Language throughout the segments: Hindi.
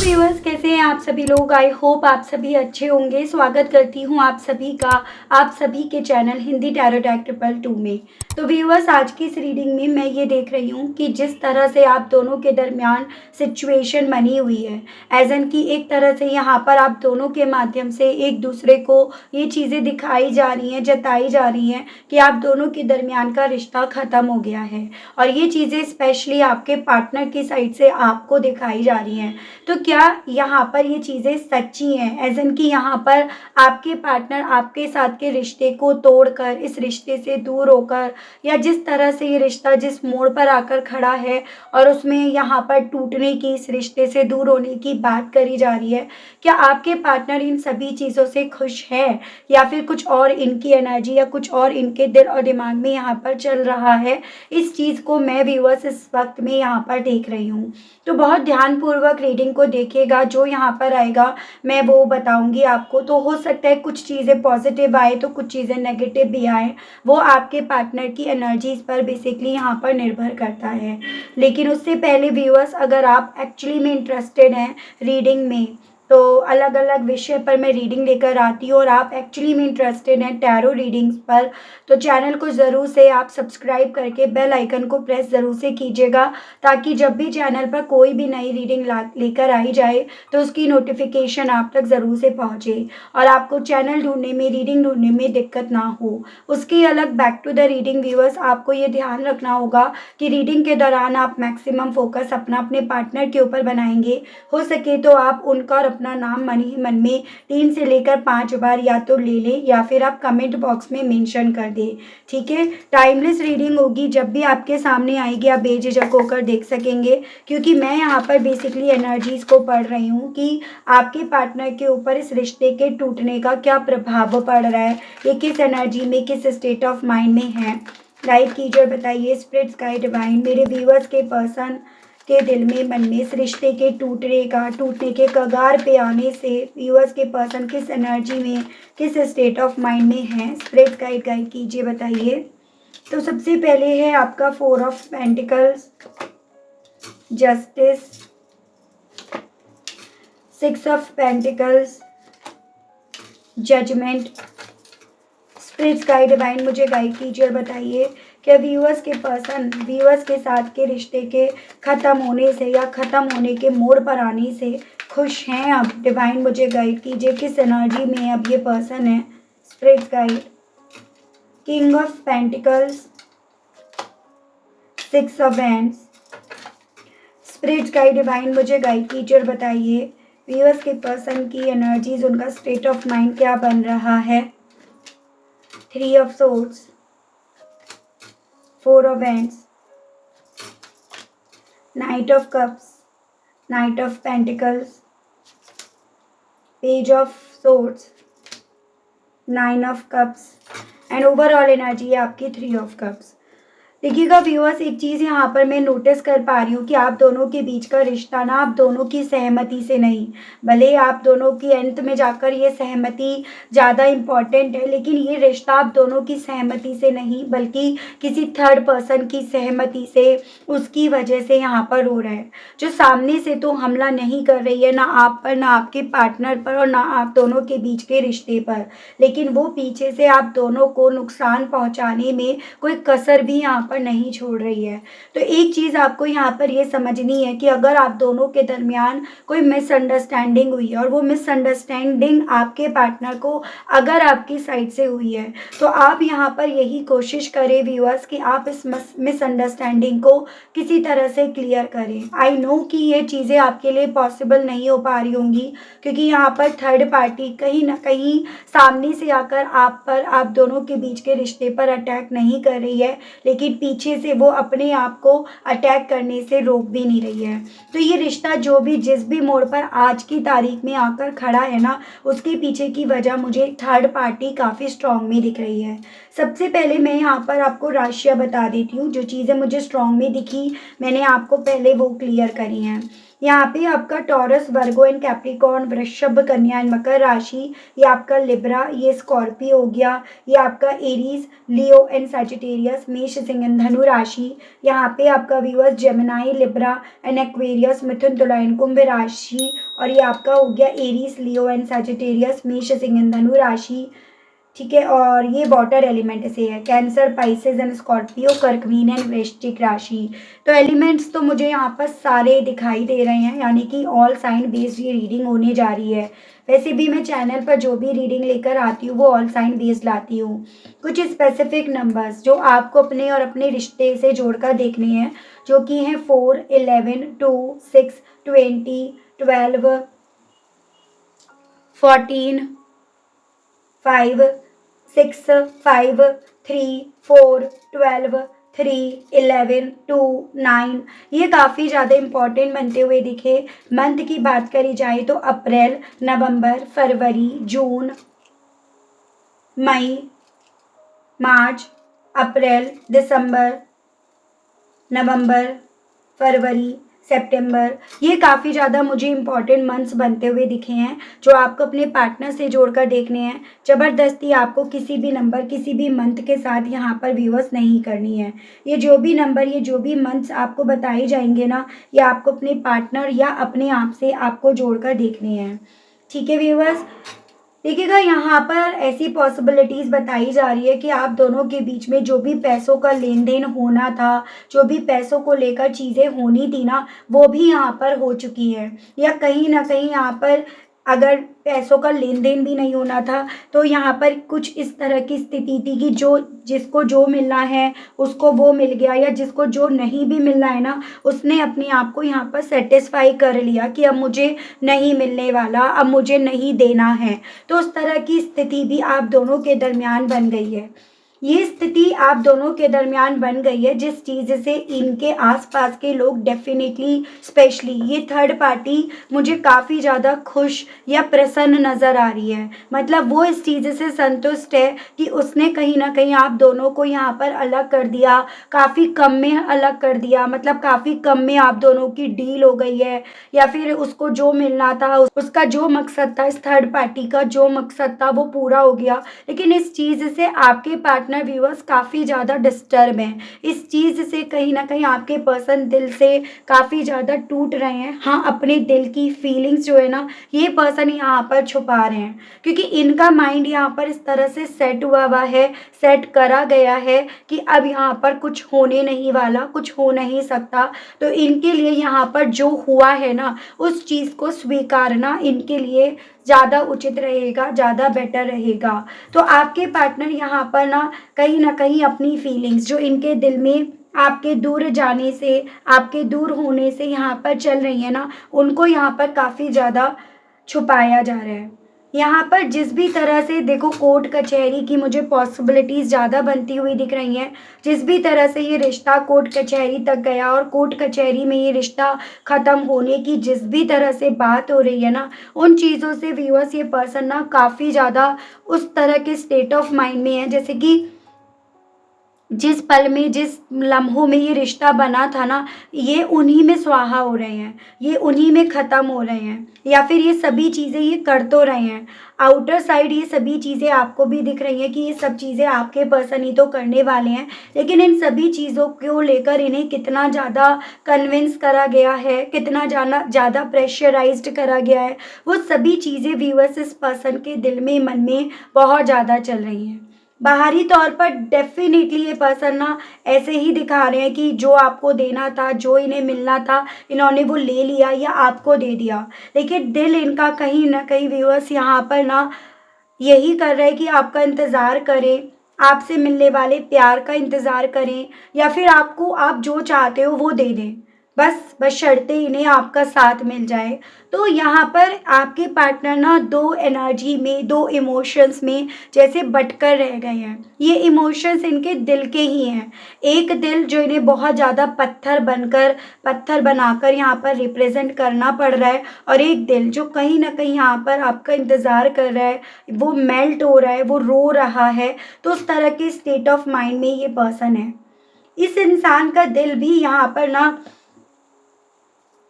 व्यूअर्स, कैसे हैं आप सभी लोग। आई होप आप सभी अच्छे होंगे। स्वागत करती हूं आप सभी का आप सभी के चैनल हिंदी टैरो डेक 222 में। तो व्यूअर्स, आज की इस रीडिंग में मैं ये देख रही हूं कि जिस तरह से आप दोनों के दरमियान सिचुएशन बनी हुई है, एज एन की एक तरह से यहाँ पर आप दोनों के माध्यम से एक दूसरे को ये चीज़ें दिखाई जा रही हैं, जताई जा रही हैं कि आप दोनों के दरमियान का रिश्ता ख़त्म हो गया है। और ये चीज़ें स्पेशली आपके पार्टनर की साइड से आपको दिखाई जा रही हैं। तो क्या यहाँ पर ये चीज़ें सच्ची हैं, एज एन कि यहाँ पर आपके पार्टनर आपके साथ के रिश्ते को तोड़कर, इस रिश्ते से दूर होकर, या जिस तरह से ये रिश्ता जिस मोड़ पर आकर खड़ा है और उसमें यहाँ पर टूटने की, इस रिश्ते से दूर होने की बात करी जा रही है, क्या आपके पार्टनर इन सभी चीज़ों से खुश है या फिर कुछ और इनकी एनर्जी या कुछ और इनके दिल और दिमाग में यहाँ पर चल रहा है। इस चीज़ को मैं व्यूअर्स इस वक्त में यहाँ पर देख रही हूँ। तो बहुत ध्यानपूर्वक रीडिंग को देखिएगा। जो यहाँ पर आएगा मैं वो बताऊंगी आपको। तो हो सकता है कुछ चीज़ें पॉजिटिव आए तो कुछ चीज़ें नेगेटिव भी आए, वो आपके पार्टनर की एनर्जीज पर बेसिकली यहाँ पर निर्भर करता है। लेकिन उससे पहले व्यूअर्स, अगर आप एक्चुअली में इंटरेस्टेड हैं रीडिंग में, तो अलग अलग विषय पर मैं रीडिंग लेकर आती हूँ और आप एक्चुअली में इंटरेस्टेड हैं टैरो रीडिंग्स पर, तो चैनल को ज़रूर से आप सब्सक्राइब करके बेल आइकन को प्रेस ज़रूर से कीजिएगा, ताकि जब भी चैनल पर कोई भी नई रीडिंग लेकर आई जाए तो उसकी नोटिफिकेशन आप तक ज़रूर से पहुँचे और आपको चैनल ढूंढने में, रीडिंग ढूंढने में दिक्कत ना हो। उसके अलग back to the reading viewers, आपको ये ध्यान रखना होगा कि रीडिंग के दौरान आप मैक्सिमम फोकस अपने पार्टनर के ऊपर बनाएंगे। हो सके तो आप उनका और अपना नाम मन ही मन में 3 से लेकर 5 बार या तो ले लें या फिर आप कमेंट बॉक्स में मेंशन कर दें। ठीक है, टाइमलेस रीडिंग होगी, जब भी आपके सामने आएगी आप बेझिझक होकर देख सकेंगे, क्योंकि मैं यहाँ पर बेसिकली एनर्जीज को पढ़ रही हूँ कि आपके पार्टनर के ऊपर इस रिश्ते के टूटने का क्या प्रभाव पड़ रहा है, ये किस एनर्जी में, किस स्टेट ऑफ माइंड में है। गाइड कीजिए, बताइए स्पिरिट्स गाइड डिवाइन, मेरे व्यूअर्स के पर्सन के दिल में, मन में इस रिश्ते के टूटने के कगार पे आने से व्यूअर्स के पर्सन किस एनर्जी में, किस स्टेट ऑफ माइंड में है। स्पिरिट गाइड कीजिए, बताइए। तो सबसे पहले है आपका 4 of pentacles, justice, 6 of pentacles, judgment. Spirit guide divine मुझे गाइड कीजिए और बताइए क्या व्यूअर्स के पर्सन व्यूअर्स के साथ के रिश्ते के ख़त्म होने से या ख़त्म होने के मोड़ पर आने से खुश हैं अब। डिवाइन मुझे गाइड कीजिए किस एनर्जी में अब ये पर्सन है। Spirit guide, king of pentacles, 6 of hands. Spirit guide divine मुझे गाइड कीजिए और बताइए व्यूअर्स के पर्सन की एनर्जीज, उनका स्टेट ऑफ माइंड क्या बन रहा है। 3 of swords, 4 of wands, Knight of cups, Knight of pentacles, Page of swords, 9 of cups and overall energy है आपकी 3 of cups। देखिएगा व्यूअर्स, एक चीज़ यहाँ पर मैं नोटिस कर पा रही हूँ कि आप दोनों के बीच का रिश्ता ना आप दोनों की सहमति से नहीं, भले आप दोनों की अंत में जाकर ये सहमति ज़्यादा इम्पॉर्टेंट है, लेकिन ये रिश्ता आप दोनों की सहमति से नहीं बल्कि किसी थर्ड पर्सन की सहमति से, उसकी वजह से यहाँ पर हो रहा है। जो सामने से तो हमला नहीं कर रही है, ना आप पर, ना आपके पार्टनर पर और ना आप दोनों के बीच के रिश्ते पर, लेकिन वो पीछे से आप दोनों को नुकसान पहुँचाने में कोई कसर भी यहाँ पर नहीं छोड़ रही है। तो एक चीज़ आपको यहाँ पर ये समझनी है कि अगर आप दोनों के दरमियान कोई मिसअंडरस्टैंडिंग हुई है और वो मिसअंडरस्टैंडिंग आपके पार्टनर को अगर आपकी साइड से हुई है, तो आप यहाँ पर यही कोशिश करें व्यूअर्स कि आप इस मिसअंडरस्टैंडिंग को किसी तरह से क्लियर करें। आई नो कि ये चीज़ें आपके लिए पॉसिबल नहीं हो पा रही होंगी, क्योंकि यहाँ पर थर्ड पार्टी कहीं ना कहीं सामने से आकर आप पर, आप दोनों के बीच के रिश्ते पर अटैक नहीं कर रही है, लेकिन पीछे से वो अपने आप को अटैक करने से रोक भी नहीं रही है। तो ये रिश्ता जो भी जिस भी मोड़ पर आज की तारीख में आकर खड़ा है ना, उसके पीछे की वजह मुझे थर्ड पार्टी काफ़ी स्ट्रॉन्ग में दिख रही है। सबसे पहले मैं यहाँ पर आपको राशियाँ बता देती हूँ, जो चीज़ें मुझे स्ट्रॉन्ग में दिखी मैंने आपको पहले वो क्लियर करी हैं। यहाँ पे आपका टॉरस, वर्गो एंड कैप्रिकॉर्न, वृषभ, कन्या एंड मकर राशि, ये आपका लिब्रा, ये स्कॉर्पियो हो गया, ये आपका एरीज, लियो एंड सैजिटेरियस, मेष, सिंह एंड धनु राशि। यहाँ पे आपका viewers Gemini, Libra and Aquarius, मिथुन, तुला एंड कुंभ राशि, और ये आपका हो गया एरीज, लियो एंड सजिटेरियस, मेष, सिंह, धनु राशि, ठीक है। और ये वाटर एलिमेंट से है, कैंसर, पाइसेस एंड स्कॉर्पियो, कर्क, मीन एंड वृश्चिक राशि। तो एलिमेंट्स तो मुझे यहाँ पर सारे दिखाई दे रहे हैं, यानी कि ऑल साइन बेस्ड ये रीडिंग होने जा रही है। वैसे भी मैं चैनल पर जो भी रीडिंग लेकर आती हूँ वो ऑल साइन बेस्ड लाती हूँ। कुछ स्पेसिफिक नंबर्स जो आपको अपने और अपने रिश्ते से जोड़कर देखने हैं, जो कि हैं 4, 11, 2, 6, 20, 12, 14, 5, 6, 5, 3, 4, 12, 3, 11, 2, 9, ये काफ़ी ज़्यादा इम्पॉर्टेंट बनते हुए दिखे। मंथ की बात करी जाए तो अप्रैल, नवंबर, फरवरी, जून, मई, मार्च, अप्रैल, दिसंबर, नवंबर, फरवरी, सितंबर, ये काफ़ी ज़्यादा मुझे इम्पॉर्टेंट मंथ्स बनते हुए दिखे हैं, जो आपको अपने पार्टनर से जोड़कर देखने हैं। ज़बरदस्ती आपको किसी भी नंबर, किसी भी मंथ के साथ यहाँ पर व्यूअर्स नहीं करनी है। ये जो भी नंबर, ये जो भी मंथ्स आपको बताए जाएंगे ना, ये आपको अपने पार्टनर या अपने आप से आपको जोड़कर देखने हैं, ठीक है व्यूअर्स। देखिएगा, यहाँ पर ऐसी पॉसिबिलिटीज़ बताई जा रही है कि आप दोनों के बीच में जो भी पैसों का लेन देन होना था, जो भी पैसों को लेकर चीज़ें होनी थी ना, वो भी यहाँ पर हो चुकी है। या कहीं ना कहीं यहाँ पर अगर पैसों का लेन देन भी नहीं होना था, तो यहाँ पर कुछ इस तरह की स्थिति थी कि जो जिसको जो मिलना है उसको वो मिल गया, या जिसको जो नहीं भी मिलना है ना, उसने अपने आप को यहाँ पर सेटिस्फाई कर लिया कि अब मुझे नहीं मिलने वाला, अब मुझे नहीं देना है। तो उस तरह की स्थिति भी आप दोनों के दरमियान बन गई है। ये स्थिति आप दोनों के दरमियान बन गई है, जिस चीज़ से इनके आसपास के लोग डेफिनेटली, स्पेशली ये थर्ड पार्टी, मुझे काफ़ी ज़्यादा खुश या प्रसन्न नज़र आ रही है। मतलब वो इस चीज़ से संतुष्ट है कि उसने कहीं ना कहीं आप दोनों को यहाँ पर अलग कर दिया, काफ़ी कम में अलग कर दिया, मतलब काफ़ी कम में आप दोनों की डील हो गई है, या फिर उसको जो मिलना था, उसका जो मकसद था, इस थर्ड पार्टी का जो मकसद था वो पूरा हो गया। लेकिन इस चीज़ से आपके पार्टनर व्यूअर्स काफ़ी ज़्यादा डिस्टर्ब हैं। इस चीज़ से कहीं ना कहीं आपके पर्सन दिल से काफ़ी ज़्यादा टूट रहे हैं। हाँ, अपने दिल की फीलिंग्स जो है ना, ये पर्सन यहाँ पर छुपा रहे हैं, क्योंकि इनका माइंड यहाँ पर इस तरह से सेट हुआ है, सेट करा गया है कि अब यहाँ पर कुछ होने नहीं वाला, कुछ हो नहीं सकता। तो इनके लिए यहाँ पर जो हुआ है ना, उस चीज़ को स्वीकारना इनके लिए ज़्यादा उचित रहेगा, ज़्यादा बेटर रहेगा। तो आपके पार्टनर यहाँ पर ना कहीं अपनी फीलिंग्स जो इनके दिल में आपके दूर जाने से, आपके दूर होने से यहाँ पर चल रही है ना, उनको यहाँ पर काफ़ी ज़्यादा छुपाया जा रहा है। यहाँ पर जिस भी तरह से देखो, कोर्ट कचहरी की मुझे पॉसिबिलिटीज़ ज़्यादा बनती हुई दिख रही हैं। जिस भी तरह से ये रिश्ता कोर्ट कचहरी तक गया और कोर्ट कचहरी में ये रिश्ता ख़त्म होने की जिस भी तरह से बात हो रही है ना, उन चीज़ों से व्यूअर्स ये पर्सन ना काफ़ी ज़्यादा उस तरह के स्टेट ऑफ माइंड में है, जैसे कि जिस पल में, जिस लम्हों में ये रिश्ता बना था ना, ये उन्हीं में स्वाहा हो रहे हैं, ये उन्हीं में ख़त्म हो रहे हैं, या फिर ये सभी चीज़ें ये कर तो रहे हैं। आउटर साइड ये सभी चीज़ें आपको भी दिख रही हैं कि ये सब चीज़ें आपके पर्सन ही तो करने वाले हैं, लेकिन इन सभी चीज़ों को लेकर इन्हें कितना ज़्यादा कन्विंस करा गया है, कितना ज़्यादा प्रेशराइज्ड करा गया है, वो सभी चीज़ें व्यूअर्स इस पर्सन के दिल में, मन में बहुत ज़्यादा चल रही हैं। बाहरी तौर पर डेफिनेटली ये पर्सन ना ऐसे ही दिखा रहे हैं कि जो आपको देना था, जो इन्हें मिलना था, इन्होंने वो ले लिया या आपको दे दिया। लेकिन दिल इनका कहीं ना कहीं व्यूअर्स यहाँ पर ना यही कर रहा है कि आपका इंतज़ार करें, आपसे मिलने वाले प्यार का इंतज़ार करें, या फिर आपको आप जो चाहते हो वो दे दें, बस बशर्ते इन्हें आपका साथ मिल जाए। तो यहाँ पर आपके पार्टनर ना दो एनर्जी में, दो इमोशंस में जैसे बटकर रह गए हैं। ये इमोशंस इनके दिल के ही हैं। एक दिल जो इन्हें बहुत ज़्यादा पत्थर बनाकर यहाँ पर रिप्रेजेंट करना पड़ रहा है, और एक दिल जो कहीं ना कहीं यहाँ पर आपका इंतज़ार कर रहा है, वो मेल्ट हो रहा है, वो रो रहा है। तो उस तरह के स्टेट ऑफ माइंड में ये पर्सन है। इस इंसान का दिल भी यहाँ पर ना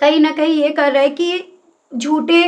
कहीं ये कर रहा है कि झूठे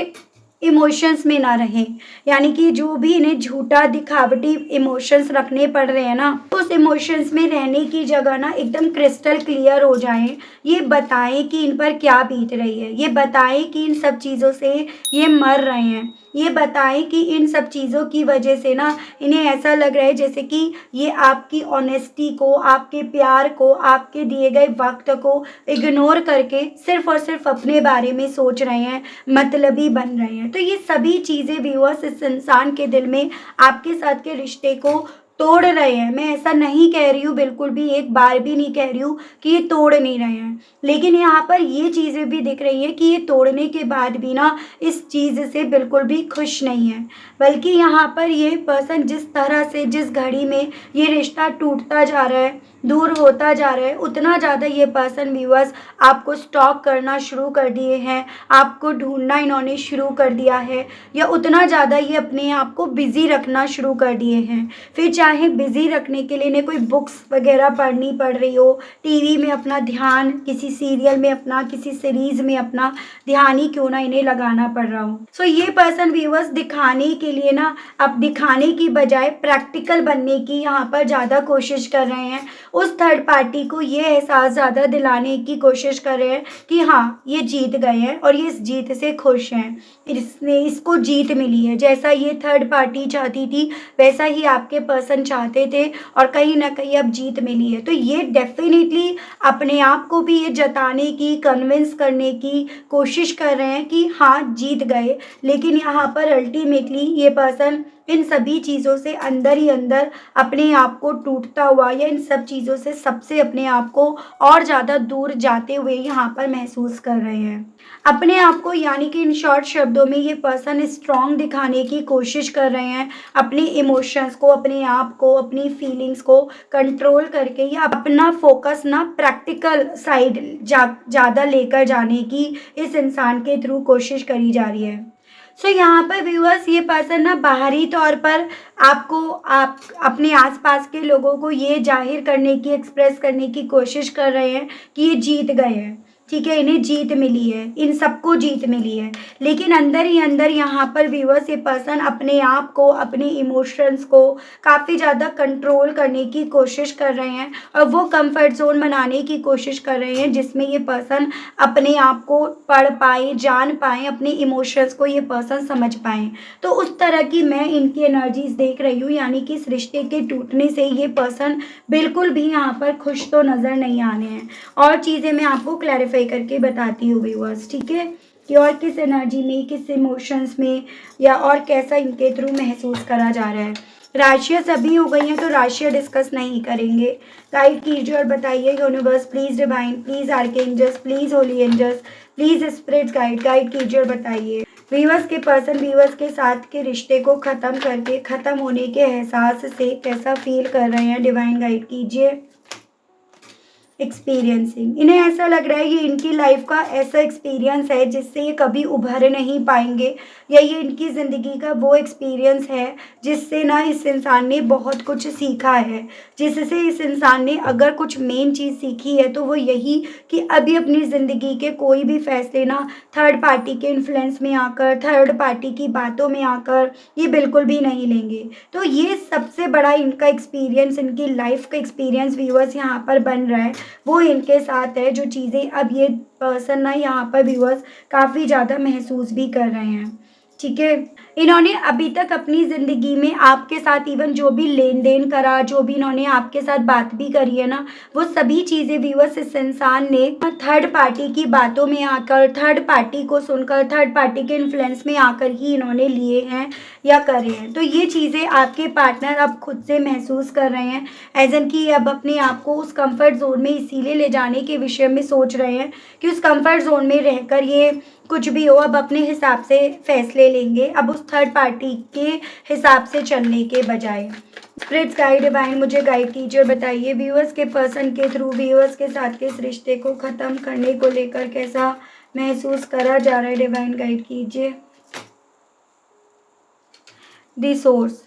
इमोशंस में ना रहें। यानी कि जो भी इन्हें झूठा दिखावटी इमोशंस रखने पड़ रहे हैं ना, उस इमोशंस में रहने की जगह ना एकदम क्रिस्टल क्लियर हो जाएं। ये बताएं कि इन पर क्या बीत रही है, ये बताएं कि इन सब चीज़ों से ये मर रहे हैं, ये बताएं कि इन सब चीज़ों की वजह से ना इन्हें ऐसा लग रहा है जैसे कि ये आपकी ऑनेस्टी को, आपके प्यार को, आपके दिए गए वक्त को इग्नोर करके सिर्फ और सिर्फ अपने बारे में सोच रहे हैं, मतलबी बन रहे हैं। तो ये सभी चीज़ें व्यूअर्स इस इंसान के दिल में आपके साथ के रिश्ते को तोड़ रहे हैं। मैं ऐसा नहीं कह रही हूँ, बिल्कुल भी एक बार भी नहीं कह रही हूँ कि ये तोड़ नहीं रहे हैं, लेकिन यहाँ पर ये चीज़ें भी दिख रही हैं कि ये तोड़ने के बाद भी ना इस चीज़ से बिल्कुल भी खुश नहीं है। बल्कि यहाँ पर ये पर्सन जिस तरह से, जिस घड़ी में ये रिश्ता टूटता जा रहा है, दूर होता जा रहा है, उतना ज़्यादा ये पर्सन व्यूअर्स आपको स्टॉक करना शुरू कर दिए हैं, आपको ढूंढना इन्होंने शुरू कर दिया है, या उतना ज़्यादा ये अपने आप को बिज़ी रखना शुरू कर दिए हैं। फिर चाहे बिज़ी रखने के लिए इन्हें कोई बुक्स वगैरह पढ़नी पड़ रही हो, टीवी में अपना ध्यान, किसी सीरियल में अपना, किसी सीरीज़ में अपना ध्यान ही क्यों ना इन्हें लगाना पड़ रहा हो। सो ये पर्सन व्यूअर्स दिखाने के लिए ना, अब दिखाने की बजाय प्रैक्टिकल बनने की यहाँ पर ज़्यादा कोशिश कर रहे हैं। उस थर्ड पार्टी को ये एहसास ज़्यादा दिलाने की कोशिश कर रहे हैं कि हाँ, ये जीत गए हैं और ये इस जीत से खुश हैं, इसको जीत मिली है। जैसा ये थर्ड पार्टी चाहती थी वैसा ही आपके पर्सन चाहते थे, और कहीं ना कहीं अब जीत मिली है। तो ये डेफिनेटली अपने आप को भी ये जताने की, कन्विंस करने की कोशिश कर रहे हैं कि हाँ, जीत गए। लेकिन यहाँ पर अल्टीमेटली ये पर्सन इन सभी चीज़ों से अंदर ही अंदर अपने आप को टूटता हुआ, या इन सब चीज़ों से सबसे अपने आप को और ज़्यादा दूर जाते हुए यहाँ पर महसूस कर रहे हैं अपने आप को। यानी कि इन शॉर्ट शब्दों में ये पर्सन स्ट्रॉन्ग दिखाने की कोशिश कर रहे हैं, अपने इमोशंस को, अपने आप को, अपनी फीलिंग्स को कंट्रोल करके, या अपना फोकस ना प्रैक्टिकल साइड ज़्यादा लेकर जाने की इस इंसान के थ्रू कोशिश करी जा रही है। सो यहाँ पर व्यूअर्स ये पर्सन ना बाहरी तौर पर आपको, आप अपने आसपास के लोगों को ये जाहिर करने की, एक्सप्रेस करने की कोशिश कर रहे हैं कि ये जीत गए हैं, ठीक है, इन्हें जीत मिली है, इन सबको जीत मिली है। लेकिन अंदर ही अंदर यहाँ पर व्यूअर्स ये पर्सन अपने आप को, अपने इमोशंस को काफ़ी ज़्यादा कंट्रोल करने की कोशिश कर रहे हैं, और वो कंफर्ट जोन बनाने की कोशिश कर रहे हैं जिसमें ये पर्सन अपने आप को पढ़ पाए, जान पाए, अपने इमोशंस को ये पर्सन समझ पाए। तो उस तरह की मैं इनकी एनर्जीज देख रही हूँ। यानी कि इस रिश्ते के टूटने से ये पर्सन बिल्कुल भी यहाँ पर खुश तो नज़र नहीं आने हैं। और चीज़ें मैं आपको क्लैरिफाई करके बताती हूँ व्यूअर्स, ठीक है, कि और किस एनर्जी में, किस इमोशंस में, या और कैसा इनके थ्रू महसूस करा जा रहा है। राशियाँ सभी हो गई हैं तो राशियाँ डिस्कस नहीं करेंगे। गाइड कीजिए और बताइए universe please, divine please, archangels please, holy angels please, spirits guide कीजिए और बताइए। वीवर्स के पर्सन वीवर्स के साथ के रिश्ते को ख़त्म करके, ख़त्म होने के एहसास से कैसा फील कर रहे हैं, डिवाइन गाइड कीजिए। एक्सपीरियंसिंग, इन्हें ऐसा लग रहा है ये इनकी लाइफ का ऐसा एक्सपीरियंस है जिससे ये कभी उभर नहीं पाएंगे, या ये इनकी ज़िंदगी का वो एक्सपीरियंस है जिससे ना इस इंसान ने बहुत कुछ सीखा है, जिससे इस इंसान ने अगर कुछ मेन चीज़ सीखी है तो वो यही कि अभी अपनी ज़िंदगी के कोई भी फैसले ना थर्ड पार्टी के इन्फ्लुएंस में आकर, थर्ड पार्टी की बातों में आकर ये बिल्कुल भी नहीं लेंगे। तो ये सबसे बड़ा इनका एक्सपीरियंस, इनकी लाइफ का एक्सपीरियंस व्यूअर्स यहाँ पर बन रहा है, वो इनके साथ है। जो चीज़ें अब ये पर्सन ना यहाँ पर व्यूअर्स काफ़ी ज़्यादा महसूस भी कर रहे हैं, ठीक है। इन्होंने अभी तक अपनी ज़िंदगी में आपके साथ इवन जो भी लेन देन करा, जो भी इन्होंने आपके साथ बात भी करी है ना, वो सभी चीज़ें व्यूअर्स इस इंसान ने थर्ड पार्टी की बातों में आकर, थर्ड पार्टी को सुनकर, थर्ड पार्टी के इन्फ्लुएंस में आकर ही इन्होंने लिए हैं या करे हैं। तो ये चीज़ें आपके पार्टनर अब खुद से महसूस कर रहे हैं, एज एन कि अब अपने आप को उस कंफर्ट जोन में इसीलिए ले जाने के विषय में सोच रहे हैं कि उस कंफर्ट जोन में रहकर ये कुछ भी हो अब अपने हिसाब से फैसले लेंगे, अब उस थर्ड पार्टी के हिसाब से चलने के बजाय। स्पिरिट्स गाइड डिवाइन मुझे गाइड कीजिए और बताइए व्यूअर्स के पर्सन के थ्रू व्यूअर्स के साथ के इस रिश्ते को ख़त्म करने को लेकर कैसा महसूस करा जा रहा है, डिवाइन गाइड कीजिए। दी सोर्स,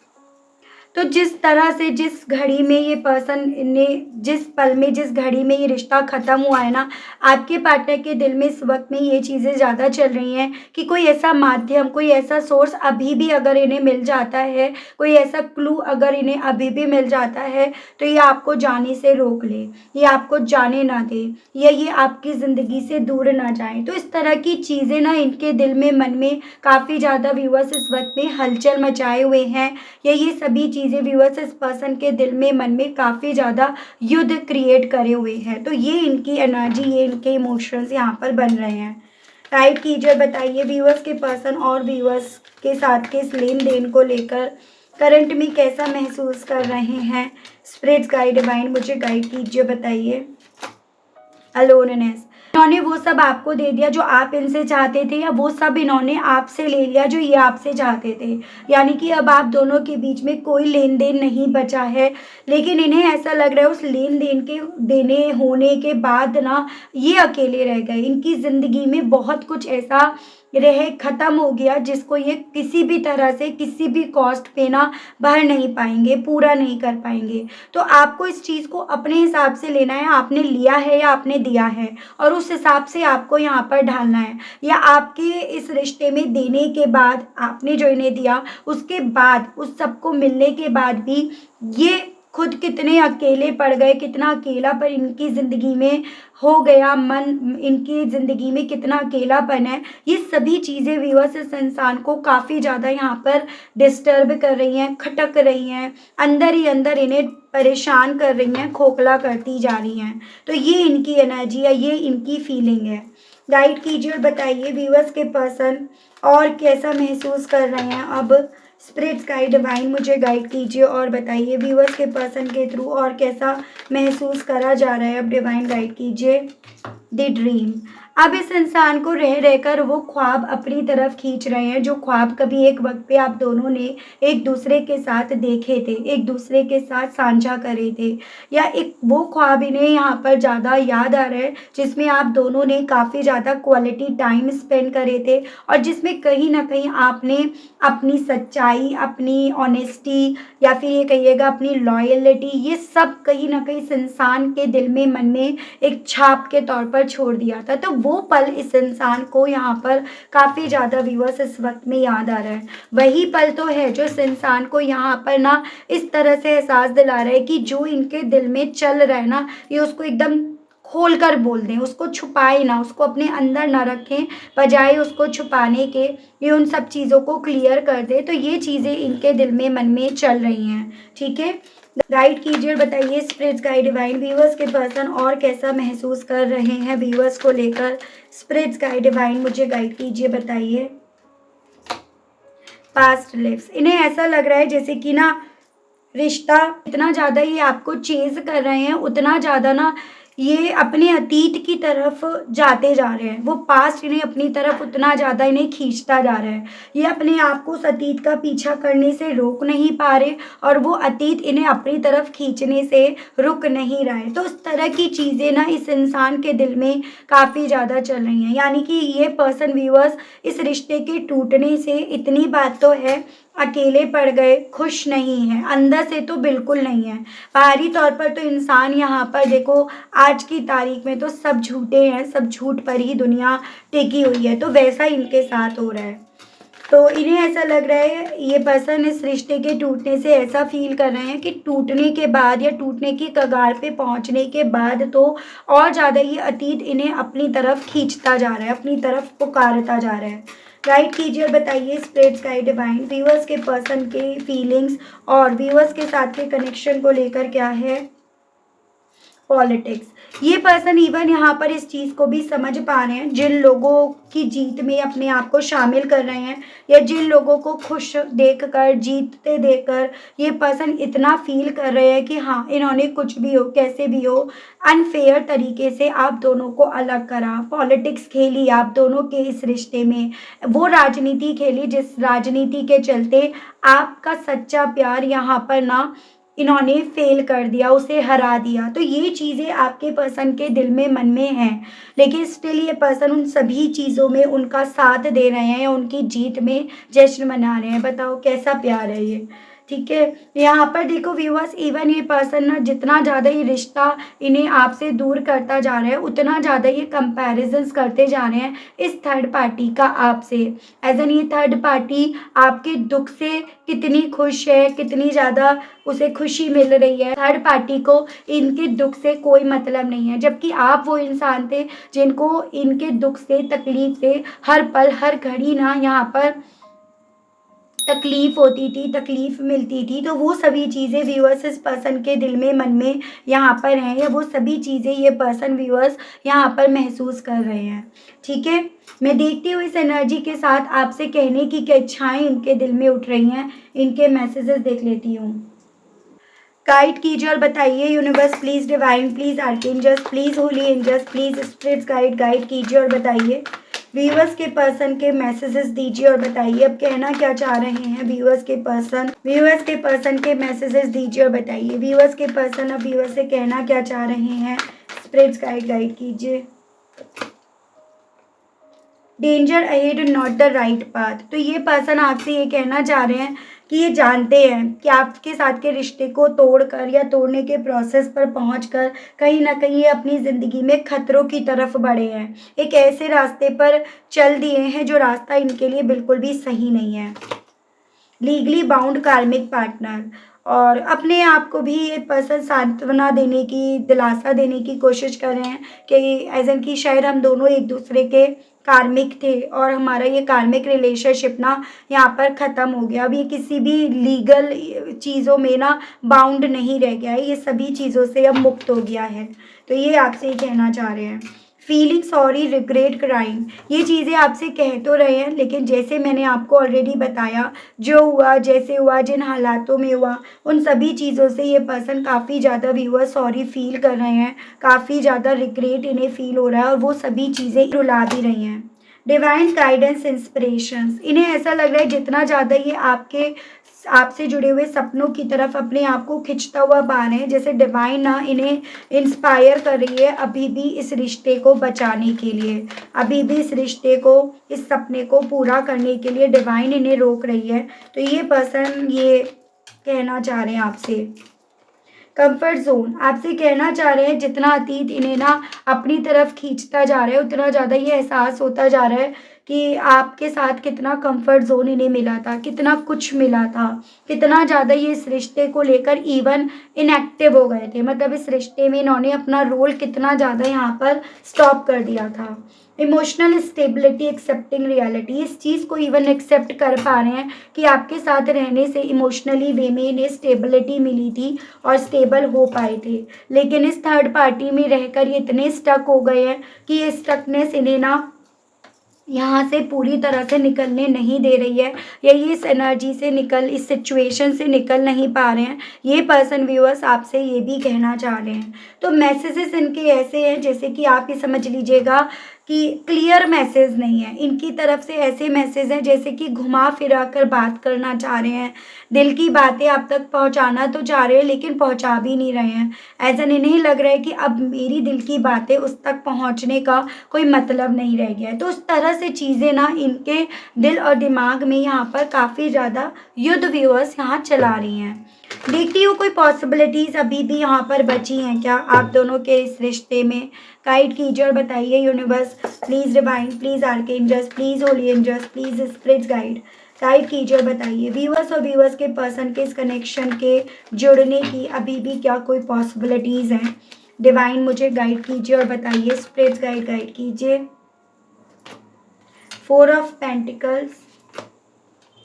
तो जिस तरह से जिस घड़ी में ये पर्सन ने जिस पल में जिस घड़ी में ये रिश्ता ख़त्म हुआ है ना, आपके पार्टनर के दिल में इस वक़्त में ये चीज़ें ज़्यादा चल रही हैं कि कोई ऐसा माध्यम, कोई ऐसा सोर्स अभी भी अगर इन्हें मिल जाता है, कोई ऐसा क्लू अगर इन्हें अभी भी मिल जाता है, तो ये आपको जाने से रोक ले, ये आपको जाने ना दे, या ये आपकी ज़िंदगी से दूर ना जाएँ। तो इस तरह की चीज़ें ना इनके दिल में, मन में काफ़ी ज़्यादा व्यूअर्स इस वक़्त में हलचल मचाए हुए हैं, या ये सभी चीज़ें व्यूअर्स इस पर्सन के दिल में, मन में काफ़ी ज़्यादा युद्ध क्रिएट करे हुए हैं। तो ये इनकी एनर्जी, ये इनके इमोशंस यहाँ पर बन रहे हैं। राइट कीजिए, बताइए व्यूअर्स के पर्सन और व्यूअर्स के साथ के इस लेन-देन को लेकर करंट में कैसा महसूस कर रहे हैं। स्पिरिट्स गाइड डिवाइन मुझे गाइड कीजिए, बताइए। अलोननेस, इन्होंने वो सब आपको दे दिया जो आप इनसे चाहते थे, या वो सब इन्होंने आपसे ले लिया जो ये आपसे चाहते थे। यानी कि अब आप दोनों के बीच में कोई लेन देन नहीं बचा है, लेकिन इन्हें ऐसा लग रहा है उस लेन देन के देने होने के बाद ना ये अकेले रह गए। इनकी ज़िंदगी में बहुत कुछ ऐसा रह ख़त्म हो गया जिसको ये किसी भी तरह से, किसी भी कॉस्ट पे ना भर नहीं पाएंगे, पूरा नहीं कर पाएंगे। तो आपको इस चीज़ को अपने हिसाब से लेना है, आपने लिया है या आपने दिया है, और उस हिसाब से आपको यहाँ पर ढालना है। या आपके इस रिश्ते में देने के बाद, आपने जो इन्हें दिया उसके बाद, उस सबको मिलने के बाद भी ये खुद कितने अकेले पड़ गए, कितना अकेलापन इनकी ज़िंदगी में हो गया, मन इनकी ज़िंदगी में कितना अकेलापन है, ये सभी चीज़ें व्यूअर्स इस इंसान को काफ़ी ज़्यादा यहाँ पर डिस्टर्ब कर रही हैं, खटक रही हैं, अंदर ही अंदर इन्हें परेशान कर रही हैं, खोखला करती जा रही हैं। तो ये इनकी एनर्जी है, ये इनकी फीलिंग है। गाइड कीजिए और बताइए व्यूअर्स के पर्सन और कैसा महसूस कर रहे हैं अब। स्पिरिट्स गाइड डिवाइन मुझे गाइड कीजिए और बताइए व्यूअर्स के पर्सन के थ्रू और कैसा महसूस करा जा रहा है। अब डिवाइन गाइड कीजिए। द ड्रीम, अब इस इंसान को रह रहकर वो ख्वाब अपनी तरफ खींच रहे हैं, जो ख्वाब कभी एक वक्त पे आप दोनों ने एक दूसरे के साथ देखे थे, एक दूसरे के साथ साझा करे थे, या एक वो ख्वाब इन्हें यहाँ पर ज़्यादा याद आ रहा है जिसमें आप दोनों ने काफ़ी ज़्यादा क्वालिटी टाइम स्पेंड करे थे, और जिसमें कहीं ना कहीं आपने अपनी सच्चाई, अपनी ऑनेस्टी, या फिर ये कहिएगा अपनी लॉयल्टी, ये सब कहीं ना कहीं इस इंसान के दिल में, मन में एक छाप के तौर पर छोड़ दिया था। तो वो पल इस इंसान को यहाँ पर काफ़ी ज़्यादा व्यूअर्स इस वक्त में याद आ रहा है। वही पल तो है जो इस इंसान को यहाँ पर ना इस तरह से एहसास दिला रहा है कि जो इनके दिल में चल रहा है ना, ये उसको एकदम खोल कर बोल दें, उसको छुपाए ना, उसको अपने अंदर ना रखें, बजाय उसको छुपाने के ये उन सब चीज़ों को क्लियर कर दे। तो ये चीज़ें इनके दिल में, मन में चल रही हैं। ठीक है, गाइड कीजिए और बताइए स्पिरिट्स गाइड डिवाइन व्यूअर्स के पर्सन और कैसा महसूस कर रहे हैं व्यूअर्स को लेकर। स्पिरिट्स गाइड डिवाइन मुझे गाइड कीजिए, बताइए। पास्ट लिव्स, इन्हें ऐसा लग रहा है जैसे कि ना रिश्ता इतना ज़्यादा ये आपको चेज़ कर रहे हैं, उतना ज़्यादा ना ये अपने अतीत की तरफ जाते जा रहे हैं। वो पास्ट इन्हें अपनी तरफ उतना ज़्यादा इन्हें खींचता जा रहा है। ये अपने आप को उस अतीत का पीछा करने से रोक नहीं पा रहे, और वो अतीत इन्हें अपनी तरफ खींचने से रुक नहीं रहा है। तो इस तरह की चीज़ें ना इस इंसान के दिल में काफ़ी ज़्यादा चल रही हैं। यानी कि ये पर्सन व्यूअर्स इस रिश्ते के टूटने से, इतनी बात तो है, अकेले पड़ गए, खुश नहीं है, अंदर से तो बिल्कुल नहीं है। बाहरी तौर पर तो इंसान यहाँ पर देखो, आज की तारीख में तो सब झूठे हैं, सब झूठ पर ही दुनिया टिकी हुई है। तो वैसा इनके साथ हो रहा है। तो इन्हें ऐसा लग रहा है, ये पर्सन इस रिश्ते के टूटने से ऐसा फील कर रहे हैं कि टूटने के बाद या टूटने की कगार पे पहुंचने के बाद तो और ज़्यादा ये अतीत इन्हें अपनी तरफ खींचता जा रहा है, अपनी तरफ पुकारता जा रहा है। गाइड कीजिए और बताइए स्पिरिट्स गाइड डिवाइन व्यूअर्स के पर्सन के फीलिंग्स और व्यूअर्स के साथ के कनेक्शन को लेकर क्या है। पॉलिटिक्स, ये पर्सन इवन यहाँ पर इस चीज़ को भी समझ पा रहे हैं, जिन लोगों की जीत में अपने आप को शामिल कर रहे हैं, या जिन लोगों को खुश देखकर, जीतते देखकर ये पर्सन इतना फील कर रहे हैं कि हाँ, इन्होंने कुछ भी हो, कैसे भी हो, अनफेयर तरीके से आप दोनों को अलग करा, पॉलिटिक्स खेली आप दोनों के इस रिश्ते में, वो राजनीति खेली जिस राजनीति के चलते आपका सच्चा प्यार यहाँ पर ना इन्होंने फेल कर दिया, उसे हरा दिया। तो ये चीज़ें आपके पर्सन के दिल में, मन में हैं, लेकिन स्टिल ये पर्सन उन सभी चीज़ों में उनका साथ दे रहे हैं, उनकी जीत में जश्न मना रहे हैं। बताओ कैसा प्यार है ये। ठीक है। यहाँ पर देखो व्यूअर्स, इवन ये पर्सन ना जितना ज़्यादा ये रिश्ता इन्हें आपसे दूर करता जा रहा है, उतना ज़्यादा ये कंपैरिजंस करते जा रहे हैं इस थर्ड पार्टी का आपसे। एज एन ये थर्ड पार्टी आपके दुख से कितनी खुश है, कितनी ज़्यादा उसे खुशी मिल रही है। थर्ड पार्टी को इनके दुख से कोई मतलब नहीं है, जबकि आप वो इंसान थे जिनको इनके दुख से, तकलीफ से हर पल हर घड़ी ना यहाँ पर तकलीफ होती थी, तकलीफ मिलती थी। तो वो सभी चीज़ें व्यूअर्स इस पर्सन के दिल में, मन में यहाँ पर हैं, या वो सभी चीज़ें ये पर्सन व्यूअर्स यहाँ पर महसूस कर रहे हैं। ठीक है, मैं देखती हूँ इस एनर्जी के साथ आपसे कहने की क्या इच्छाएं इनके दिल में उठ रही हैं। इनके मैसेजेस देख लेती हूँ। गाइड कीजिए और बताइए universe please, divine please, archangels please, holy angels please, spirits guide कीजिए और बताइए। व्यूअर्स के पर्सन के मैसेजेस दीजिए और बताइए अब कहना क्या चाह रहे हैं व्यूअर्स के पर्सन के मैसेजेस दीजिए और बताइए। व्यूअर्स के पर्सन अब व्यूअर्स से कहना क्या चाह रहे हैं। स्पिरिट्स गाइड कीजिए। Danger ahead, not the right path. तो ये पर्सन आपसे ये कहना चाह रहे हैं कि ये जानते हैं कि आपके साथ के रिश्ते को तोड़कर या तोड़ने के प्रोसेस पर पहुंचकर कहीं ना कहीं ये अपनी ज़िंदगी में खतरों की तरफ बढ़े हैं। एक ऐसे रास्ते पर चल दिए हैं जो रास्ता इनके लिए बिल्कुल भी सही नहीं है। लीगली बाउंड कार्मिक पार्टनर, और अपने आप को भी ये पर्सन सांत्वना देने की, दिलासा देने की कोशिश कर रहे हैं कि एज एन कि शायद हम दोनों एक दूसरे के कार्मिक थे और हमारा ये कार्मिक रिलेशनशिप ना यहाँ पर ख़त्म हो गया। अब ये किसी भी लीगल चीज़ों में ना बाउंड नहीं रह गया है, ये सभी चीज़ों से अब मुक्त हो गया है। तो ये आपसे कहना चाह रहे हैं। फीलिंग सॉरी, रिग्रेट, क्राइम, ये चीज़ें आपसे कह तो रहे हैं, लेकिन जैसे मैंने आपको ऑलरेडी बताया, जो हुआ, जैसे हुआ, जिन हालातों में हुआ, उन सभी चीज़ों से ये पर्सन काफ़ी ज़्यादा व्यूअर सॉरी फील कर रहे हैं, काफ़ी ज़्यादा रिग्रेट इन्हें फील हो रहा है और वो सभी चीज़ें रुला भी रही हैं। डिवाइन गाइडेंस, इंस्पिरेशंस, इन्हें ऐसा लग रहा है जितना ज़्यादा ये आपसे जुड़े हुए सपनों की तरफ अपने आप को खिंचता हुआ पा रहे हैं, जैसे डिवाइन ना इन्हें इंस्पायर कर रही है अभी भी इस रिश्ते को बचाने के लिए, अभी भी इस रिश्ते को, इस सपने को पूरा करने के लिए डिवाइन इन्हें रोक रही है। तो ये पर्सन ये कहना चाह रहे हैं आपसे। कंफर्ट जोन, आपसे कहना चाह रहे हैं जितना अतीत इन्हें ना अपनी तरफ खींचता जा रहा है, उतना ज़्यादा ये एहसास होता जा रहा है कि आपके साथ कितना कंफर्ट जोन इन्हें मिला था, कितना कुछ मिला था, कितना ज़्यादा ये इस रिश्ते को लेकर इवन इनएक्टिव हो गए थे। मतलब इस रिश्ते में इन्होंने अपना रोल कितना ज़्यादा यहाँ पर स्टॉप कर दिया था। इमोशनल स्टेबिलिटी, एक्सेप्टिंग रियलिटी, इस चीज़ को इवन एक्सेप्ट कर पा रहे हैं कि आपके साथ रहने से इमोशनली वे में इन्हें स्टेबिलिटी मिली थी और स्टेबल हो पाए थे। लेकिन इस थर्ड पार्टी में रहकर ये इतने स्टक हो गए हैं कि ये स्टकनेस इन्हें ना यहाँ से पूरी तरह से निकलने नहीं दे रही है, या ये इस एनर्जी से इस सिचुएशन से निकल नहीं पा रहे हैं। ये पर्सन व्यूअर्स आपसे ये भी कहना चाह रहे हैं। तो मैसेजेस इनके ऐसे हैं जैसे कि आप ये समझ लीजिएगा कि क्लियर मैसेज नहीं है इनकी तरफ से, ऐसे मैसेज हैं जैसे कि घुमा फिरा कर बात करना चाह रहे हैं, दिल की बातें आप तक पहुंचाना तो चाह रहे हैं लेकिन पहुंचा भी नहीं रहे हैं। ऐसा नहीं लग रहा है कि अब मेरी दिल की बातें उस तक पहुंचने का कोई मतलब नहीं रह गया है। तो उस तरह से चीज़ें ना इनके दिल और दिमाग में यहाँ पर काफ़ी ज़्यादा युद्ध व्यूअर्स यहाँ चला रही हैं। देखती हूँ कोई पॉसिबिलिटीज़ अभी भी यहाँ पर बची हैं क्या आप दोनों के इस रिश्ते में। गाइड कीजिए और बताइए universe please, divine please, archangels please, holy angels please, spirits guide कीजिए और बताइए। व्यूअर्स और व्यूअर्स के पर्सन के इस कनेक्शन के जुड़ने की अभी भी क्या कोई पॉसिबिलिटीज़ हैं। डिवाइन मुझे गाइड कीजिए और बताइए। स्पिरिट्स गाइड कीजिए। 4 of pentacles,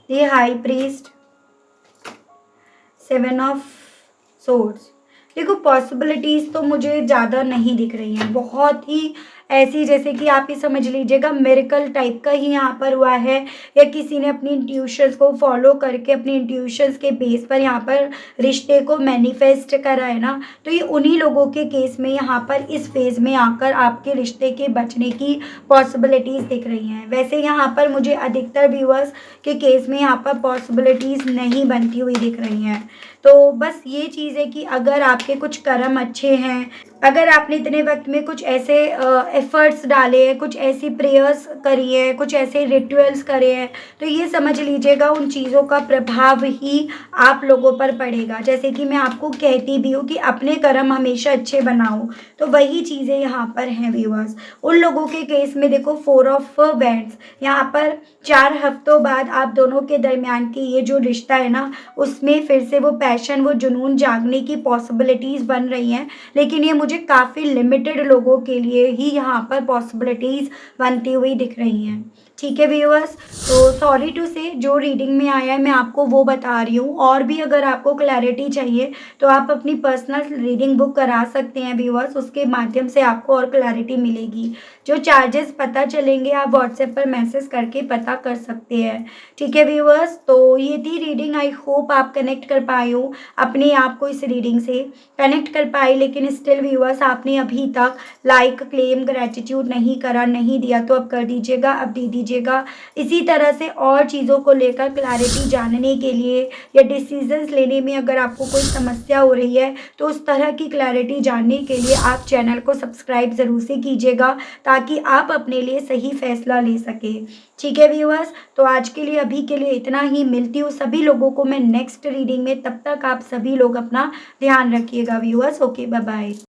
the high priest, 7 of swords. देखो पॉसिबिलिटीज़ तो मुझे ज़्यादा नहीं दिख रही हैं, बहुत ही ऐसी जैसे कि आप ये समझ लीजिएगा मिरेकल टाइप का ही यहाँ पर हुआ है, या किसी ने अपनी इंट्यूशंस को फॉलो करके अपनी इंट्यूशंस के बेस पर यहाँ पर रिश्ते को मैनिफेस्ट करा है ना। तो ये उन्हीं लोगों के केस में यहाँ पर इस फेज़ में आकर आपके रिश्ते के बचने की पॉसिबिलिटीज़ दिख रही हैं। वैसे यहाँ पर मुझे अधिकतर व्यूअर्स के केस में यहाँ पर पॉसिबिलिटीज़ नहीं बनती हुई दिख रही हैं। तो बस ये चीज़ है कि अगर आपके कुछ कर्म अच्छे हैं, अगर आपने इतने वक़्त में कुछ ऐसे एफ़र्ट्स डाले हैं, कुछ ऐसी प्रेयर्स करी हैं, कुछ ऐसे रिचुअल्स करे हैं, तो ये समझ लीजिएगा उन चीज़ों का प्रभाव ही आप लोगों पर पड़ेगा। जैसे कि मैं आपको कहती भी हूँ कि अपने कर्म हमेशा अच्छे बनाओ, तो वही चीज़ें यहाँ पर हैं व्यूअर्स। उन लोगों के केस में देखो 4 ऑफ वैंड्स, यहाँ पर 4 हफ्तों बाद आप दोनों के दरमियान की ये जो रिश्ता है ना, उसमें फिर से वो पैशन, वो जुनून जागने की पॉसिबिलिटीज़ बन रही हैं। लेकिन ये मुझे काफ़ी लिमिटेड लोगों के लिए ही यहाँ पर पॉसिबिलिटीज़ बनती हुई दिख रही हैं। ठीक है व्यूअर्स, तो सॉरी टू से जो रीडिंग में आया है मैं आपको वो बता रही हूँ। और भी अगर आपको क्लैरिटी चाहिए तो आप अपनी पर्सनल रीडिंग बुक करा सकते हैं व्यूअर्स, उसके माध्यम से आपको और क्लैरिटी मिलेगी। जो चार्जेस पता चलेंगे आप व्हाट्सएप पर मैसेज करके पता कर सकते हैं। ठीक है व्यूअर्स, तो ये थी रीडिंग। आई होप आप कनेक्ट कर पाए हो अपने आप को इस रीडिंग से, कनेक्ट कर पाए। लेकिन स्टिल व्यूअर्स आपने अभी तक लाइक, क्लेम, ग्रैटिट्यूड नहीं करा, नहीं दिया तो अब कर दीजिएगा, अब दे दीजिएगा। इसी तरह से और चीज़ों को लेकर क्लैरिटी जानने के लिए या डिसीजंस लेने में अगर आपको कोई समस्या हो रही है तो उस तरह की क्लैरिटी जानने के लिए आप चैनल को सब्सक्राइब ज़रूर से कीजिएगा, ताकि आप अपने लिए सही फैसला ले सकें। ठीक है व्यूअर्स, तो आज के लिए अभी के लिए इतना ही। मिलती हूँ सभी लोगों को मैं नेक्स्ट रीडिंग में, तब तक आप सभी लोग अपना ध्यान रखिएगा व्यूअर्स। Okay, bye bye.